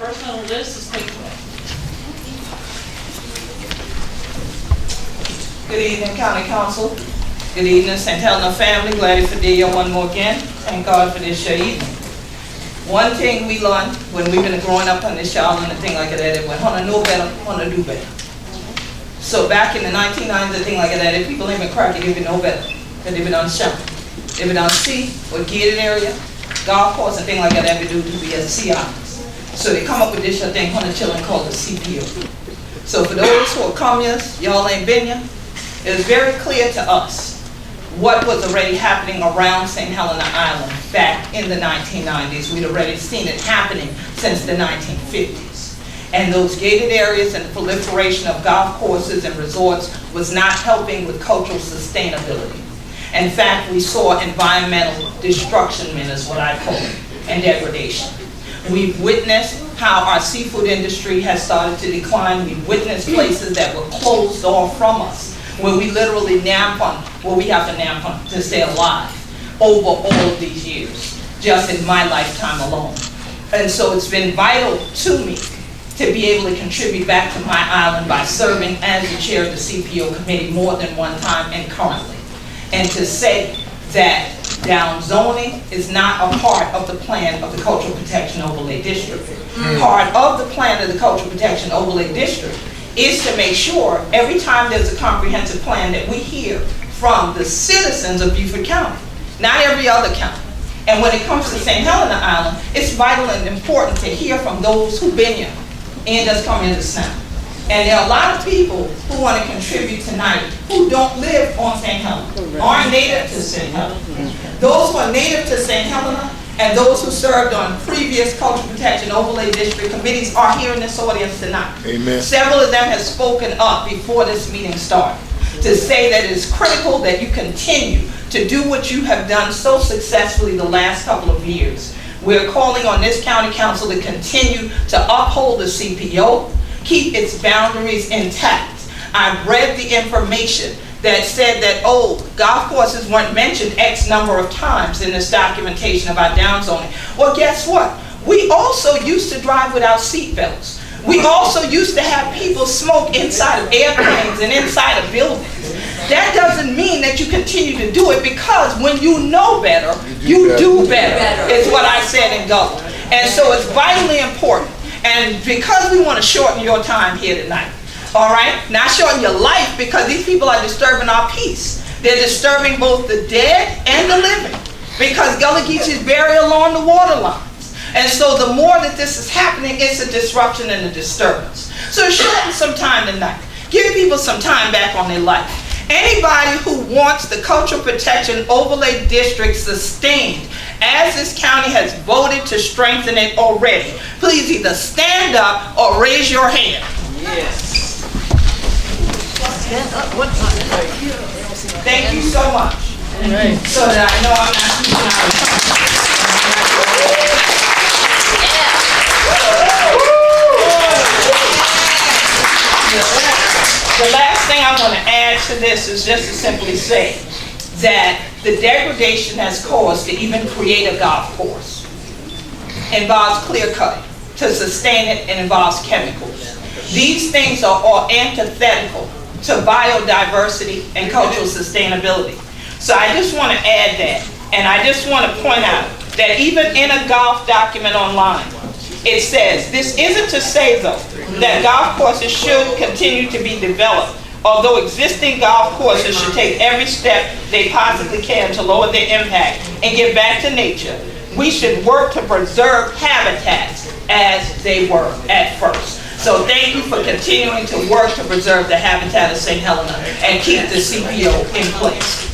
First on the list is Quet. Good evening, County Council. Good evening, St. Helena family. Glad for day one more again. Thank God for this year evening. One thing we learned when we've been growing up on this island and thing like that, is when Hunter know better, Hunter do better. So back in the 1990s and thing like that, if people ain't been cracking, they been know better. Because they've been on shelter. They've been on sea or gated area, golf course and thing like that, we do to be as sea islands. So they come up with this thing, Hunter children called the CPO. So for those who are communists, y'all ain't been here, it is very clear to us what was already happening around St. Helena Island back in the 1990s. We'd already seen it happening since the 1950s. And those gated areas and the proliferation of golf courses and resorts was not helping with cultural sustainability. In fact, we saw environmental destructionment is what I call it, and degradation. We've witnessed how our seafood industry has started to decline. We've witnessed places that were closed off from us, where we literally nap on, well, we have to nap on to stay alive over all of these years, just in my lifetime alone. And so it's been vital to me to be able to contribute back to my island by serving as the chair of the CPO committee more than one time and currently. And to say that down zoning is not a part of the plan of the Cultural Protection Overlay District. Part of the plan of the Cultural Protection Overlay District is to make sure every time there's a comprehensive plan that we hear from the citizens of Beaufort County, not every other county. And when it comes to St. Helena Island, it's vital and important to hear from those who've been here and just come in this now. And there are a lot of people who want to contribute tonight who don't live on St. Helena, aren't native to St. Helena. Those who are native to St. Helena and those who served on previous Cultural Protection Overlay District committees are here in this audience tonight. Amen. Several of them have spoken up before this meeting started to say that it is critical that you continue to do what you have done so successfully the last couple of years. We're calling on this county council to continue to uphold the CPO, keep its boundaries intact. I've read the information that said that, oh, golf courses weren't mentioned X number of times in this documentation about downzoning. Well, guess what? We also used to drive without seatbelts. We also used to have people smoke inside of airplanes and inside of buildings. That doesn't mean that you continue to do it, because when you know better, you do better, is what I said in Gullah. And so it's vitally important. And because we want to shorten your time here tonight, all right? Not shorten your life, because these people are disturbing our peace. They're disturbing both the dead and the living, because Gullah Geechee is buried along the water lines. And so the more that this is happening, it's a disruption and a disturbance. So shorten some time tonight. Give people some time back on their life. Anybody who wants the Cultural Protection Overlay District sustained, as this county has voted to strengthen it already, please either stand up or raise your hand. Yes. Thank you so much. So that I know I'm not speaking out of turn. The last thing I want to add to this is just to simply say that the degradation has caused to even create a golf course involves clear cutting. To sustain it, it involves chemicals. These things are all antithetical to biodiversity and cultural sustainability. So I just want to add that. And I just want to point out that even in a golf document online, it says, this isn't to say though that golf courses should continue to be developed, although existing golf courses should take every step they possibly can to lower their impact and get back to nature. We should work to preserve habitats as they were at first. So thank you for continuing to work to preserve the habitat of St. Helena and keep the CPO in place.